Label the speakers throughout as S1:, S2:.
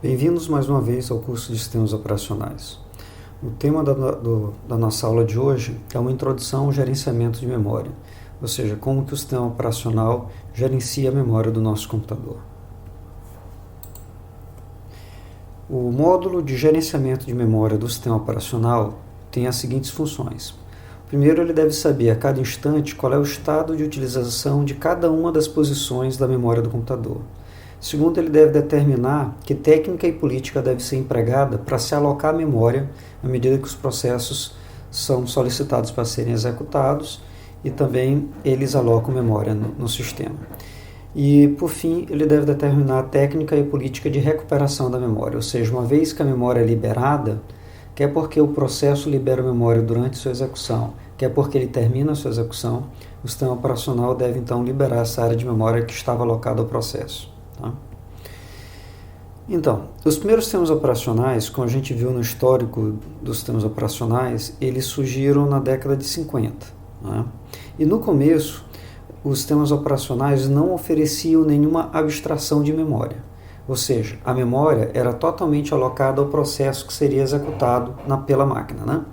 S1: Bem-vindos mais uma vez ao curso de Sistemas Operacionais. O tema da nossa aula de hoje é uma introdução ao gerenciamento de memória, ou seja, como que o sistema operacional gerencia a memória do nosso computador. O módulo de gerenciamento de memória do sistema operacional tem as seguintes funções. Primeiro, ele deve saber a cada instante qual é o estado de utilização de cada uma das posições da memória do computador. Segundo, ele deve determinar que técnica e política deve ser empregada para se alocar a memória à medida que os processos são solicitados para serem executados e também eles alocam memória no sistema. E, por fim, ele deve determinar a técnica e política de recuperação da memória, ou seja, uma vez que a memória é liberada, quer porque o processo libera a memória durante sua execução, quer porque ele termina a sua execução, o sistema operacional deve então liberar essa área de memória que estava alocada ao processo. Tá? Então, os primeiros sistemas operacionais, como a gente viu no histórico dos sistemas operacionais, eles surgiram na década de 50. Né? E no começo, os sistemas operacionais não ofereciam nenhuma abstração de memória. Ou seja, a memória era totalmente alocada ao processo que seria executado pela máquina. Né?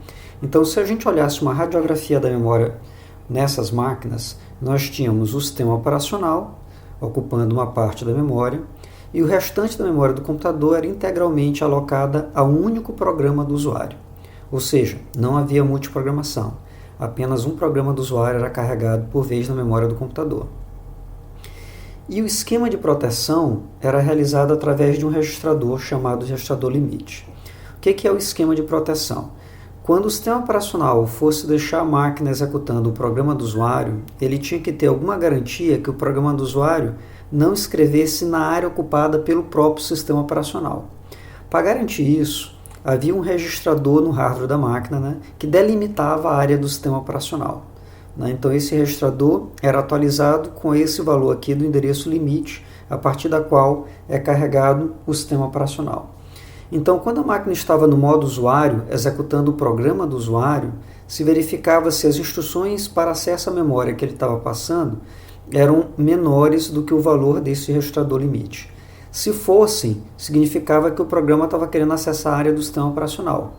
S1: Então, se a gente olhasse uma radiografia da memória nessas máquinas, nós tínhamos o sistema operacional ocupando uma parte da memória, e o restante da memória do computador era integralmente alocada a um único programa do usuário. Ou seja, não havia multiprogramação. Apenas um programa do usuário era carregado por vez na memória do computador. E o esquema de proteção era realizado através de um registrador chamado registrador limite. O que é o esquema de proteção? Quando o sistema operacional fosse deixar a máquina executando o programa do usuário, ele tinha que ter alguma garantia que o programa do usuário não escrevesse na área ocupada pelo próprio sistema operacional. Para garantir isso, havia um registrador no hardware da máquina, né, que delimitava a área do sistema operacional. Né? Então esse registrador era atualizado com esse valor aqui do endereço limite, a partir da qual é carregado o sistema operacional. Então, quando a máquina estava no modo usuário, executando o programa do usuário, se verificava se as instruções para acesso à memória que ele estava passando eram menores do que o valor desse registrador limite. Se fossem, significava que o programa estava querendo acessar a área do sistema operacional.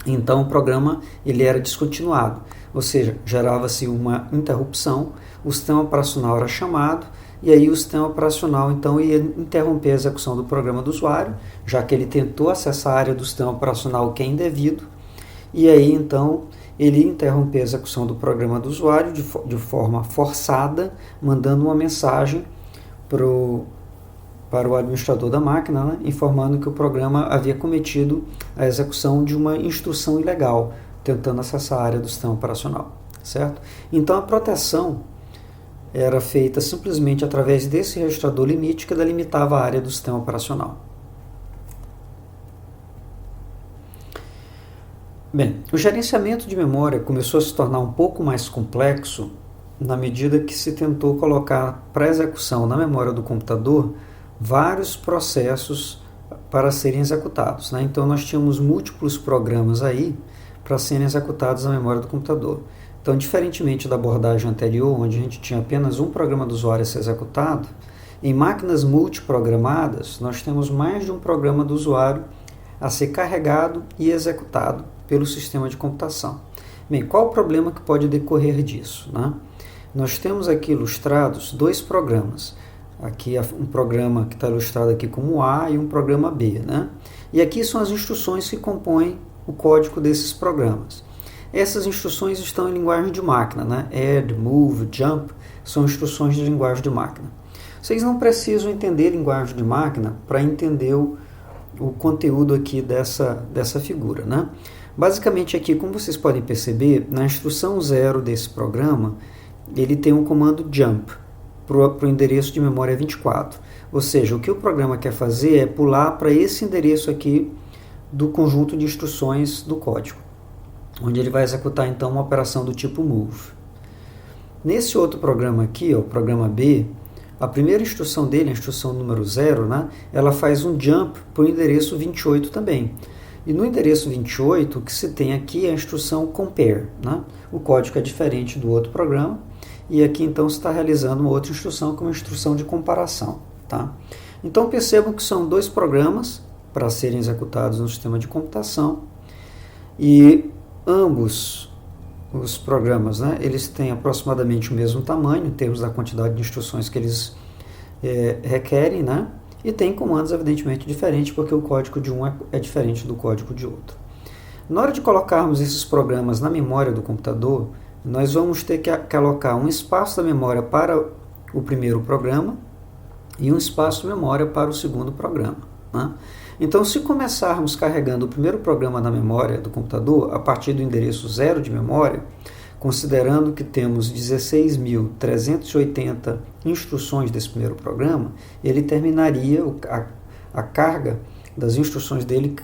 S1: Então, o programa ele era descontinuado, ou seja, gerava-se uma interrupção, o sistema operacional era chamado, e aí o sistema operacional então ia interromper a execução do programa do usuário, já que ele tentou acessar a área do sistema operacional que é indevido, e aí então ele ia interromper a execução do programa do usuário de forma forçada, mandando uma mensagem para o administrador da máquina, né, informando que o programa havia cometido a execução de uma instrução ilegal, tentando acessar a área do sistema operacional, certo? Então a proteção era feita simplesmente através desse registrador limite que delimitava a área do sistema operacional. Bem, o gerenciamento de memória começou a se tornar um pouco mais complexo na medida que se tentou colocar para execução na memória do computador vários processos para serem executados. Né? Então nós tínhamos múltiplos programas aí para serem executados na memória do computador. Então, diferentemente da abordagem anterior, onde a gente tinha apenas um programa do usuário a ser executado, em máquinas multiprogramadas, nós temos mais de um programa do usuário a ser carregado e executado pelo sistema de computação. Bem, qual o problema que pode decorrer disso? Né? Nós temos aqui ilustrados dois programas. Aqui um programa que está ilustrado aqui como A e um programa B. Né? E aqui são as instruções que compõem o código desses programas. Essas instruções estão em linguagem de máquina, né? Add, Move, Jump são instruções de linguagem de máquina. Vocês não precisam entender linguagem de máquina para entender o conteúdo aqui dessa figura, né? Basicamente aqui, como vocês podem perceber, na instrução 0 desse programa, ele tem um comando Jump para o endereço de memória 24. Ou seja, o que o programa quer fazer é pular para esse endereço aqui do conjunto de instruções do código, onde ele vai executar então uma operação do tipo move. Nesse outro programa aqui, o programa B, a primeira instrução dele, a instrução número 0, né, ela faz um jump para o endereço 28 também. E no endereço 28, o que se tem aqui é a instrução compare. Né? O código é diferente do outro programa, e aqui então se está realizando uma outra instrução, que é uma instrução de comparação. Tá? Então percebam que são dois programas para serem executados no sistema de computação. E ambos os programas, né, eles têm aproximadamente o mesmo tamanho em termos da quantidade de instruções que eles requerem, né, e tem comandos evidentemente diferentes, porque o código de um é diferente do código de outro. Na hora de colocarmos esses programas na memória do computador, nós vamos ter que alocar um espaço da memória para o primeiro programa e um espaço de memória para o segundo programa, né? Então, se começarmos carregando o primeiro programa na memória do computador a partir do endereço 0 de memória, considerando que temos 16.380 instruções desse primeiro programa, ele terminaria, a carga das instruções dele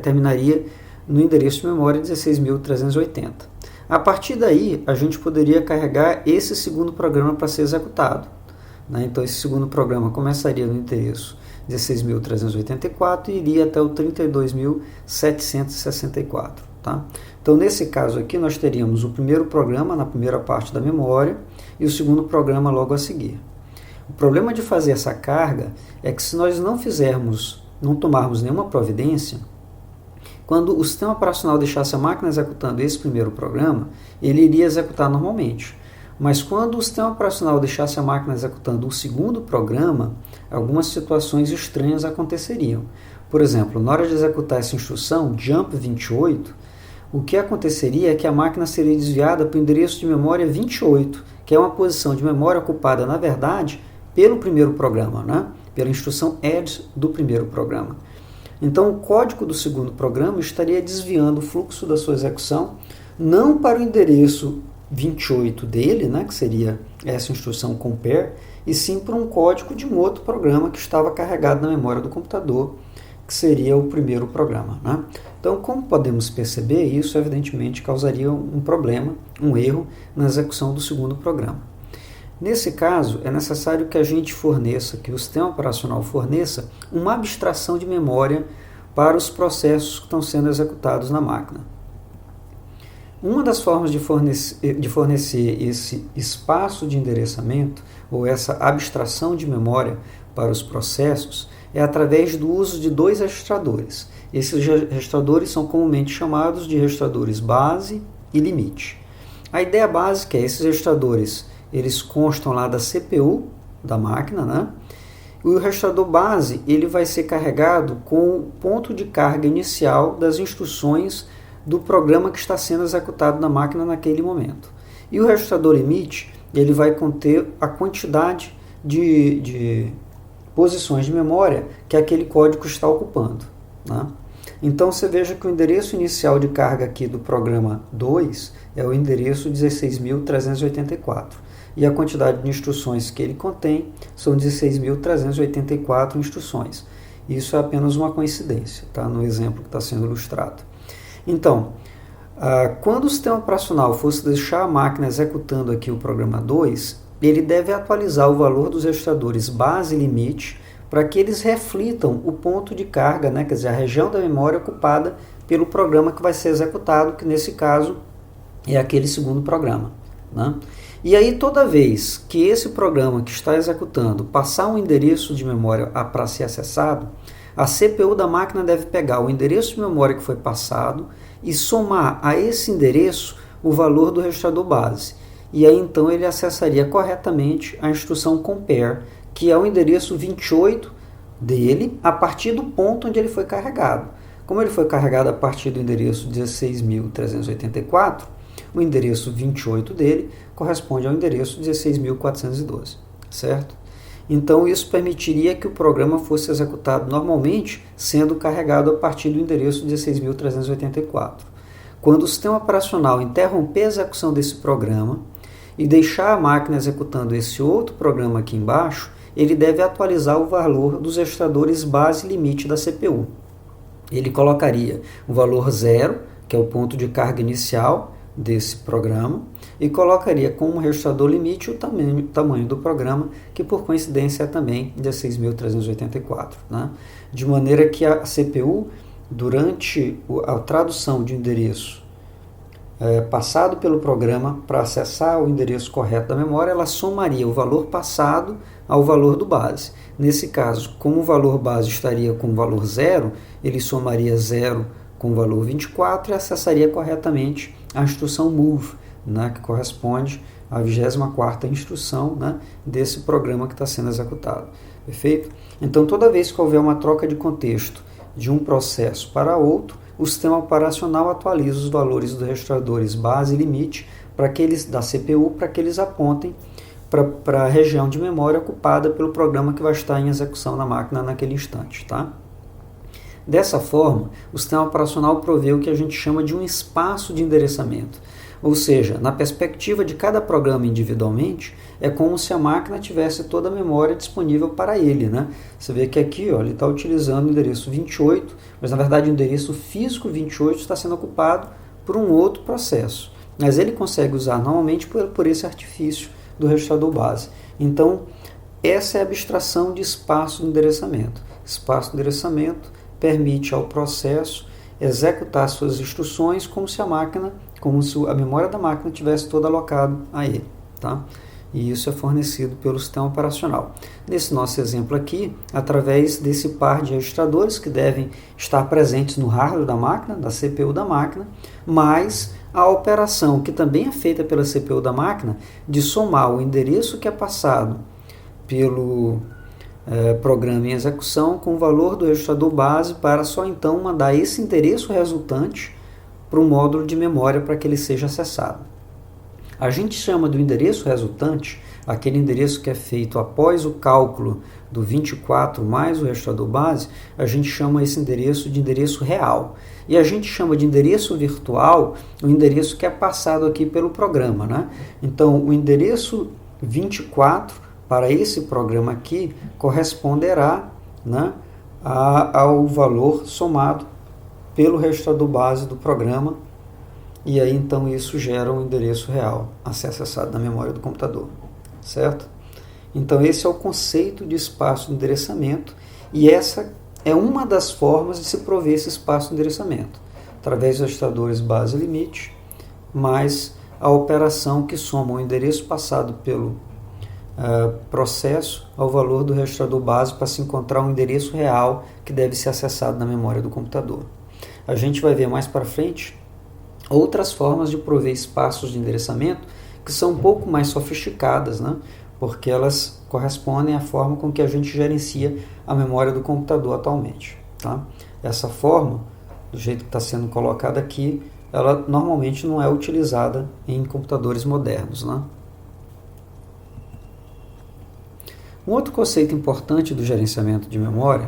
S1: terminaria no endereço de memória 16.380. A partir daí, a gente poderia carregar esse segundo programa para ser executado, né? Então, esse segundo programa começaria no endereço 16.384 e iria até o 32.764. Tá? Então, nesse caso aqui, nós teríamos o primeiro programa na primeira parte da memória e o segundo programa logo a seguir. O problema de fazer essa carga é que se nós não tomarmos nenhuma providência, quando o sistema operacional deixasse a máquina executando esse primeiro programa, ele iria executar normalmente. Mas quando o sistema operacional deixasse a máquina executando o segundo programa, algumas situações estranhas aconteceriam. Por exemplo, na hora de executar essa instrução, jump 28, o que aconteceria é que a máquina seria desviada para o endereço de memória 28, que é uma posição de memória ocupada, na verdade, pelo primeiro programa, né? Pela instrução add do primeiro programa. Então, o código do segundo programa estaria desviando o fluxo da sua execução, não para o endereço 28 dele, né, que seria essa instrução compare, e sim para um código de um outro programa que estava carregado na memória do computador, que seria o primeiro programa, né? Então, como podemos perceber, isso evidentemente causaria um problema, um erro na execução do segundo programa. Nesse caso, é necessário que a gente forneça, que o sistema operacional forneça uma abstração de memória para os processos que estão sendo executados na máquina. Uma das formas de fornecer esse espaço de endereçamento, ou essa abstração de memória para os processos, é através do uso de dois registradores. Esses registradores são comumente chamados de registradores base e limite. A ideia básica é esses registradores, eles constam lá da CPU da máquina, né? E o registrador base ele vai ser carregado com o ponto de carga inicial das instruções do programa que está sendo executado na máquina naquele momento. E o registrador limite ele vai conter a quantidade de posições de memória que aquele código está ocupando, né? Então você veja que o endereço inicial de carga aqui do programa 2 é o endereço 16.384 e a quantidade de instruções que ele contém são 16.384 instruções. Isso é apenas uma coincidência, tá? No exemplo que está sendo ilustrado. Então, quando o sistema operacional fosse deixar a máquina executando aqui o programa 2, ele deve atualizar o valor dos registradores base e limite para que eles reflitam o ponto de carga, né? Quer dizer, a região da memória ocupada pelo programa que vai ser executado, que nesse caso é aquele segundo programa, né? E aí, toda vez que esse programa que está executando passar um endereço de memória para ser acessado, a CPU da máquina deve pegar o endereço de memória que foi passado e somar a esse endereço o valor do registrador base. E aí, então, ele acessaria corretamente a instrução compare, que é o endereço 28 dele, a partir do ponto onde ele foi carregado. Como ele foi carregado a partir do endereço 16.384, o endereço 28 dele corresponde ao endereço 16.412, certo? Então, isso permitiria que o programa fosse executado normalmente, sendo carregado a partir do endereço 16.384. Quando o sistema operacional interromper a execução desse programa e deixar a máquina executando esse outro programa aqui embaixo, ele deve atualizar o valor dos registradores base e limite da CPU. Ele colocaria o valor 0, que é o ponto de carga inicial desse programa, e colocaria como registrador limite o tamanho do programa, que por coincidência é também 16.384, né? De maneira que a CPU, durante a tradução de endereço passado pelo programa para acessar o endereço correto da memória, ela somaria o valor passado ao valor do base. Nesse caso, como o valor base estaria com o valor 0, ele somaria 0 com o valor 24 e acessaria corretamente a instrução move, né, que corresponde à 24ª instrução, né, desse programa que está sendo executado. Perfeito? Então, toda vez que houver uma troca de contexto de um processo para outro, o sistema operacional atualiza os valores dos registradores base e limite da CPU para que eles apontem para a região de memória ocupada pelo programa que vai estar em execução na máquina naquele instante. Tá? Dessa forma, o sistema operacional provê o que a gente chama de um espaço de endereçamento. Ou seja, na perspectiva de cada programa individualmente, é como se a máquina tivesse toda a memória disponível para ele. Né? Você vê que aqui ele está utilizando o endereço 28, mas na verdade o endereço físico 28 está sendo ocupado por um outro processo. Mas ele consegue usar normalmente por esse artifício do registrador base. Então, essa é a abstração de espaço de endereçamento. Espaço de endereçamento permite ao processo executar suas instruções como se a memória da máquina tivesse toda alocada a ele. Tá? E isso é fornecido pelo sistema operacional. Nesse nosso exemplo aqui, através desse par de registradores que devem estar presentes no hardware da máquina, da CPU da máquina, mais a operação que também é feita pela CPU da máquina de somar o endereço que é passado pelo programa em execução com o valor do registrador base para só então mandar esse endereço resultante para o módulo de memória para que ele seja acessado. A gente chama do endereço resultante aquele endereço que é feito após o cálculo do 24 mais o registrador base, a gente chama esse endereço de endereço real. E a gente chama de endereço virtual o endereço que é passado aqui pelo programa. Né? Então, o endereço 24 para esse programa aqui corresponderá, né, ao valor somado pelo registrador base do programa, e aí então isso gera um endereço real a ser acessado na memória do computador, certo? Então esse é o conceito de espaço de endereçamento, e essa é uma das formas de se prover esse espaço de endereçamento, através dos registradores base e limite, mais a operação que soma o endereço passado pelo processo ao valor do registrador base para se encontrar um endereço real que deve ser acessado na memória do computador. A gente vai ver mais para frente outras formas de prover espaços de endereçamento que são um pouco mais sofisticadas, né? Porque elas correspondem à forma com que a gente gerencia a memória do computador atualmente. Tá? Essa forma, do jeito que está sendo colocada aqui, ela normalmente não é utilizada em computadores modernos. Né? Um outro conceito importante do gerenciamento de memória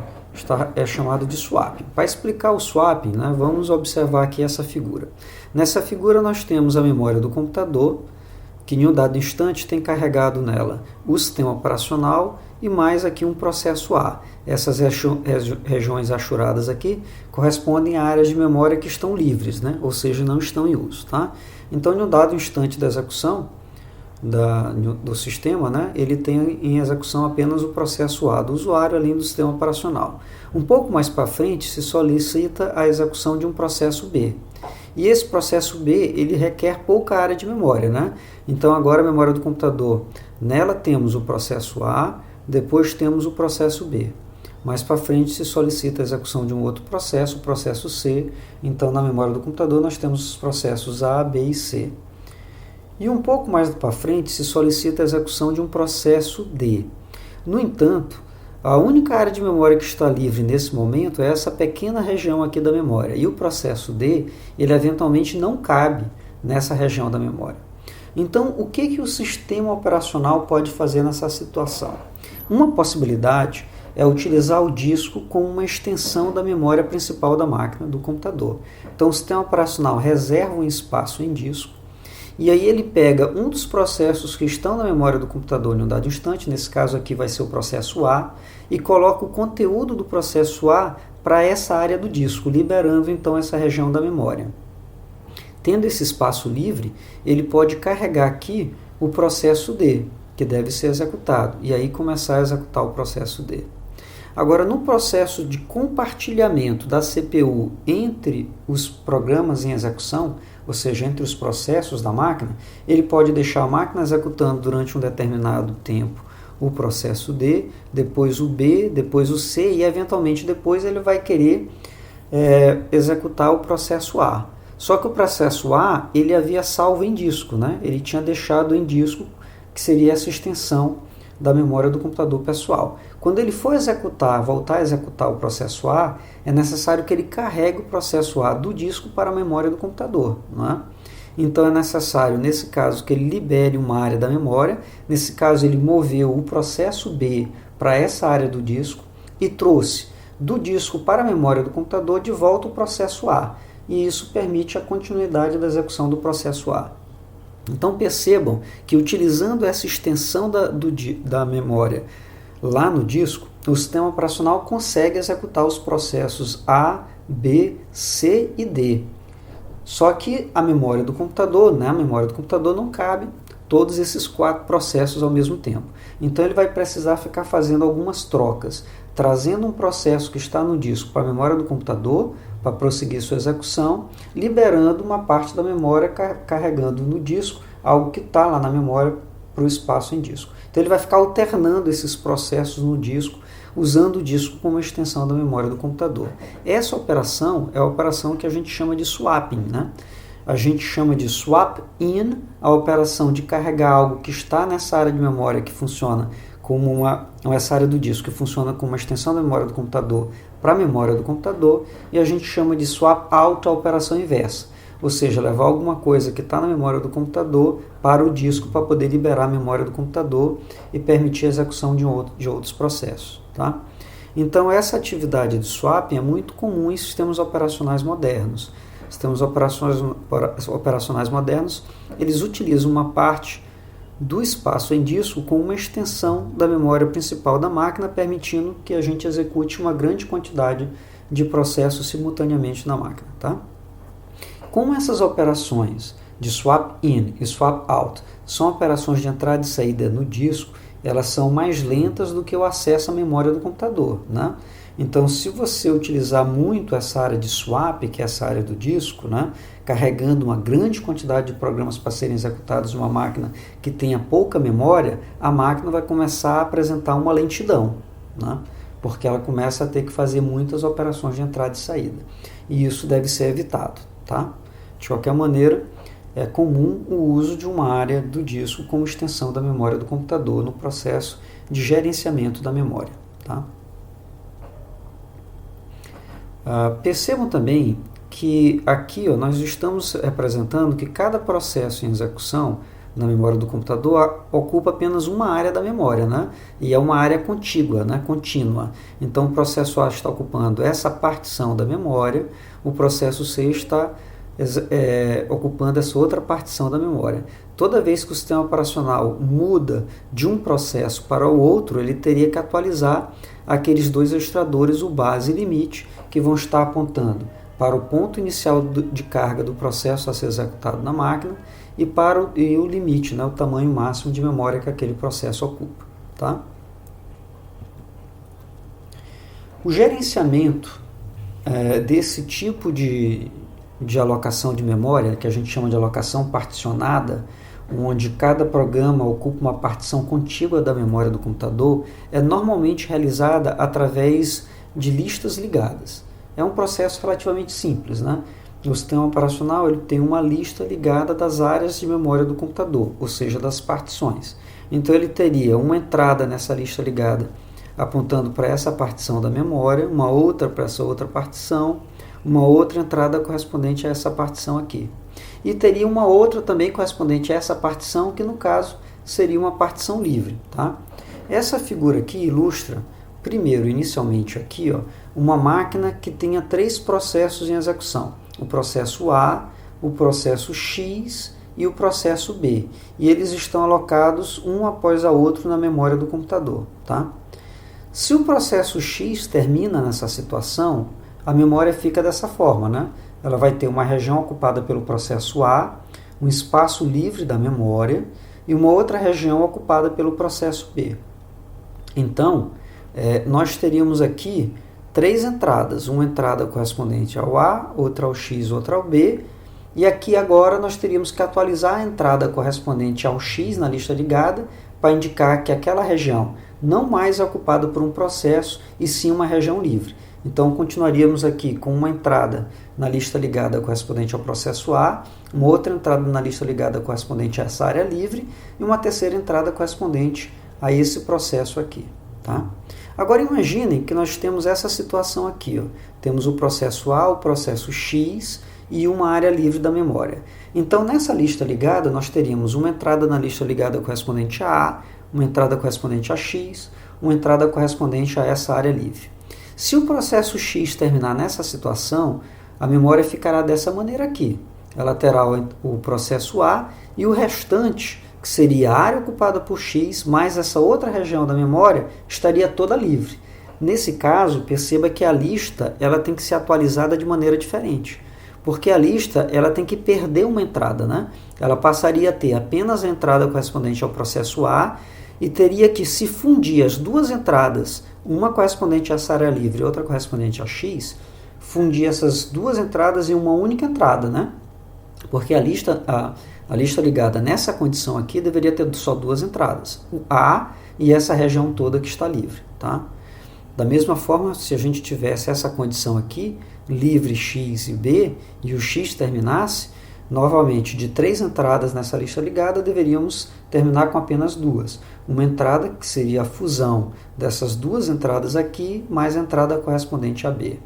S1: é chamado de swapping. Para explicar o swapping, né, vamos observar aqui essa figura. Nessa figura nós temos a memória do computador, que em um dado instante tem carregado nela o sistema operacional e mais aqui um processo A. Essas regiões achuradas aqui correspondem a áreas de memória que estão livres, né, ou seja, não estão em uso. Tá? Então, em um dado instante da execução do sistema, né, ele tem em execução apenas o processo A do usuário, além do sistema operacional. Um pouco mais para frente se solicita a execução de um processo B. E esse processo B, ele requer pouca área de memória. Né? Então agora a memória do computador, nela temos o processo A, depois temos o processo B. Mais para frente se solicita a execução de um outro processo, o processo C. Então na memória do computador nós temos os processos A, B e C. E um pouco mais para frente se solicita a execução de um processo D. No entanto, a única área de memória que está livre nesse momento é essa pequena região aqui da memória. E o processo D, ele eventualmente não cabe nessa região da memória. Então, o que o sistema operacional pode fazer nessa situação? Uma possibilidade é utilizar o disco como uma extensão da memória principal da máquina, do computador. Então, o sistema operacional reserva um espaço em disco, e aí ele pega um dos processos que estão na memória do computador em um dado instante, nesse caso aqui vai ser o processo A, e coloca o conteúdo do processo A para essa área do disco, liberando então essa região da memória. Tendo esse espaço livre, ele pode carregar aqui o processo D, que deve ser executado, e aí começar a executar o processo D. Agora, no processo de compartilhamento da CPU entre os programas em execução, ou seja, entre os processos da máquina, ele pode deixar a máquina executando durante um determinado tempo o processo D, depois o B, depois o C e eventualmente depois ele vai querer executar o processo A. Só que o processo A ele havia salvo em disco, né? Ele tinha deixado em disco, que seria essa extensão da memória do computador pessoal. Quando ele for voltar a executar o processo A, é necessário que ele carregue o processo A do disco para a memória do computador, não é? Então é necessário, nesse caso, que ele libere uma área da memória. Nesse caso, ele moveu o processo B para essa área do disco e trouxe do disco para a memória do computador de volta o processo A. E isso permite a continuidade da execução do processo A. Então percebam que utilizando essa extensão da memória lá no disco, o sistema operacional consegue executar os processos A, B, C e D. Só que a memória do computador, né, a memória do computador não cabe todos esses 4 processos ao mesmo tempo. Então ele vai precisar ficar fazendo algumas trocas, trazendo um processo que está no disco para a memória do computador, para prosseguir sua execução, liberando uma parte da memória carregando no disco algo que está lá na memória para o espaço em disco. Então ele vai ficar alternando esses processos no disco, usando o disco como extensão da memória do computador. Essa operação é a operação que a gente chama de swapping, né? A gente chama de swap in, a operação de carregar algo que está nessa área de memória que funciona como essa área do disco que funciona como uma extensão da memória do computador para a memória do computador, e a gente chama de swap out, a operação inversa, ou seja, levar alguma coisa que está na memória do computador para o disco para poder liberar a memória do computador e permitir a execução de outros processos. Tá? Então essa atividade de swapping é muito comum em sistemas operacionais modernos. Sistemas operacionais modernos, eles utilizam uma parte do espaço em disco com uma extensão da memória principal da máquina, permitindo que a gente execute uma grande quantidade de processos simultaneamente na máquina. Tá? Como essas operações de swap in e swap out são operações de entrada e saída no disco, elas são mais lentas do que o acesso à memória do computador, né? Então, se você utilizar muito essa área de swap, que é essa área do disco, né, carregando uma grande quantidade de programas para serem executados em uma máquina que tenha pouca memória, a máquina vai começar a apresentar uma lentidão, né, porque ela começa a ter que fazer muitas operações de entrada e saída. E isso deve ser evitado. Tá? De qualquer maneira, é comum o uso de uma área do disco como extensão da memória do computador no processo de gerenciamento da memória. Tá? Percebam também que aqui nós estamos representando que cada processo em execução na memória do computador ocupa apenas uma área da memória, né? E é uma área contígua, né? Contínua. Então o processo A está ocupando essa partição da memória, o processo C está ocupando essa outra partição da memória. Toda vez que o sistema operacional muda de um processo para o outro, ele teria que atualizar aqueles dois registradores, o base e limite, que vão estar apontando para o ponto inicial de carga do processo a ser executado na máquina e para o limite, né, o tamanho máximo de memória que aquele processo ocupa. Tá? O gerenciamento desse tipo de alocação de memória, que a gente chama de alocação particionada, onde cada programa ocupa uma partição contígua da memória do computador, é normalmente realizada através de listas ligadas. É um processo relativamente simples, né? O sistema operacional ele tem uma lista ligada das áreas de memória do computador, ou seja, das partições. Então ele teria uma entrada nessa lista ligada apontando para essa partição da memória, uma outra para essa outra partição, uma outra entrada correspondente a essa partição aqui. E teria uma outra também correspondente a essa partição, que no caso seria uma partição livre. Tá? Essa figura aqui ilustra, primeiro, inicialmente aqui, uma máquina que tenha 3 processos em execução. O processo A, o processo X e o processo B. E eles estão alocados um após a outro na memória do computador. Tá? Se o processo X termina nessa situação, a memória fica dessa forma, né? Ela vai ter uma região ocupada pelo processo A, um espaço livre da memória e uma outra região ocupada pelo processo B. Então, nós teríamos aqui 3 entradas, uma entrada correspondente ao A, outra ao X, outra ao B, E aqui agora nós teríamos que atualizar a entrada correspondente ao X na lista ligada para indicar que aquela região não mais é ocupada por um processo e sim uma região livre. Então continuaríamos aqui com uma entrada na lista ligada correspondente ao processo A, uma outra entrada na lista ligada correspondente a essa área livre e uma terceira entrada correspondente a esse processo aqui. Tá? Agora imaginem que nós temos essa situação aqui. Ó. Temos o processo A, o processo X e uma área livre da memória. Então nessa lista ligada nós teríamos uma entrada na lista ligada correspondente a A, uma entrada correspondente a X, uma entrada correspondente a essa área livre. Se o processo X terminar nessa situação, a memória ficará dessa maneira aqui. Ela terá o processo A e o restante, que seria a área ocupada por X, mais essa outra região da memória, estaria toda livre. Nesse caso, perceba que a lista ela tem que ser atualizada de maneira diferente. Porque a lista ela tem que perder uma entrada. Né? Ela passaria a ter apenas a entrada correspondente ao processo A e teria que se fundir as duas entradas, uma correspondente a essa área livre e outra correspondente a X, fundir essas duas entradas em uma única entrada, né? Porque a lista ligada nessa condição aqui deveria ter só duas entradas, o A e essa região toda que está livre. Tá? Da mesma forma, se a gente tivesse essa condição aqui, livre X e B, e o X terminasse, novamente, de 3 entradas nessa lista ligada, deveríamos terminar com apenas 2. Uma entrada que seria a fusão dessas duas entradas aqui, mais a entrada correspondente a B.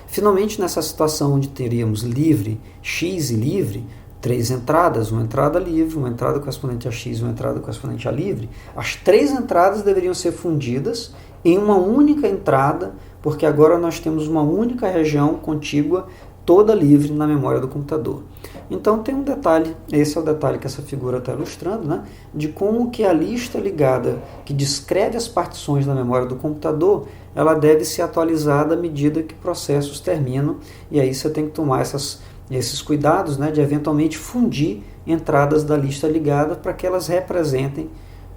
S1: Finalmente, nessa situação onde teríamos livre X e livre, 3 entradas, uma entrada livre, uma entrada correspondente a X e uma entrada correspondente a livre, as 3 entradas deveriam ser fundidas em uma única entrada, porque agora nós temos uma única região contígua toda livre na memória do computador. Então tem um detalhe, esse é o detalhe que essa figura está ilustrando, né, de como que a lista ligada que descreve as partições da memória do computador, ela deve ser atualizada à medida que processos terminam, e aí você tem que tomar esses cuidados, né, de eventualmente fundir entradas da lista ligada para que elas representem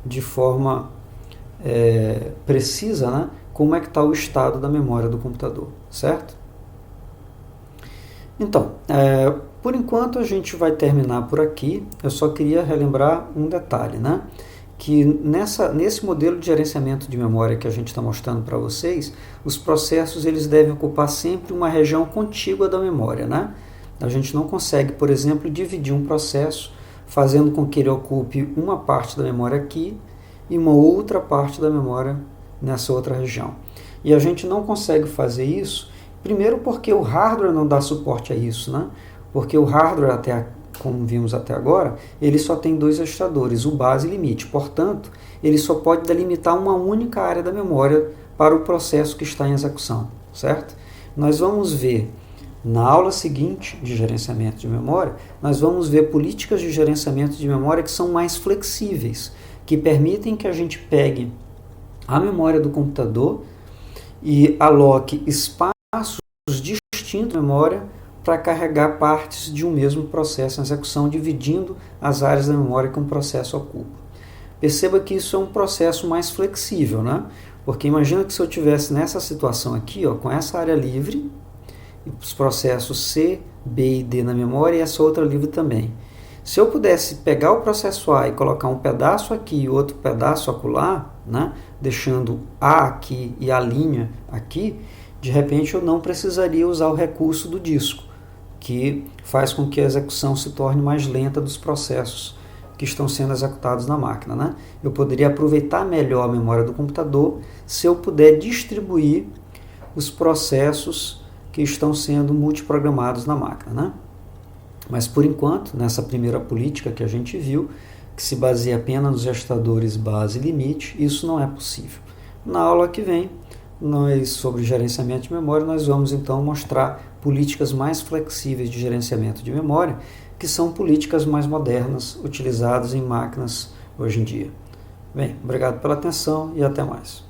S1: de forma precisa, né, como é que está o estado da memória do computador, certo? Então, por enquanto a gente vai terminar por aqui. Eu só queria relembrar um detalhe, né? Que nesse modelo de gerenciamento de memória que a gente está mostrando para vocês, os processos eles devem ocupar sempre uma região contígua da memória, né? A gente não consegue, por exemplo, dividir um processo fazendo com que ele ocupe uma parte da memória aqui e uma outra parte da memória nessa outra região. E a gente não consegue fazer isso, primeiro porque o hardware não dá suporte a isso, né? Porque o hardware, como vimos até agora, ele só tem 2 registradores, o base e o limite. Portanto, ele só pode delimitar uma única área da memória para o processo que está em execução, certo? Nós vamos ver na aula seguinte de gerenciamento de memória, nós vamos ver políticas de gerenciamento de memória que são mais flexíveis, que permitem que a gente pegue a memória do computador e aloque espaços distintos da memória para carregar partes de um mesmo processo em execução, dividindo as áreas da memória que um processo ocupa. Perceba que isso é um processo mais flexível, né? Porque imagina que se eu tivesse nessa situação aqui, ó, com essa área livre, os processos C, B e D na memória e essa outra livre também. Se eu pudesse pegar o processo A e colocar um pedaço aqui e outro pedaço acolá, né, deixando A aqui e a linha aqui, de repente eu não precisaria usar o recurso do disco, que faz com que a execução se torne mais lenta dos processos que estão sendo executados na máquina, né? Eu poderia aproveitar melhor a memória do computador se eu puder distribuir os processos que estão sendo multiprogramados na máquina, né? Mas por enquanto, nessa primeira política que a gente viu, que se baseia apenas nos registradores base e limite, isso não é possível. Na aula que vem, sobre gerenciamento de memória, nós vamos então mostrar políticas mais flexíveis de gerenciamento de memória, que são políticas mais modernas, utilizadas em máquinas hoje em dia. Bem, obrigado pela atenção e até mais.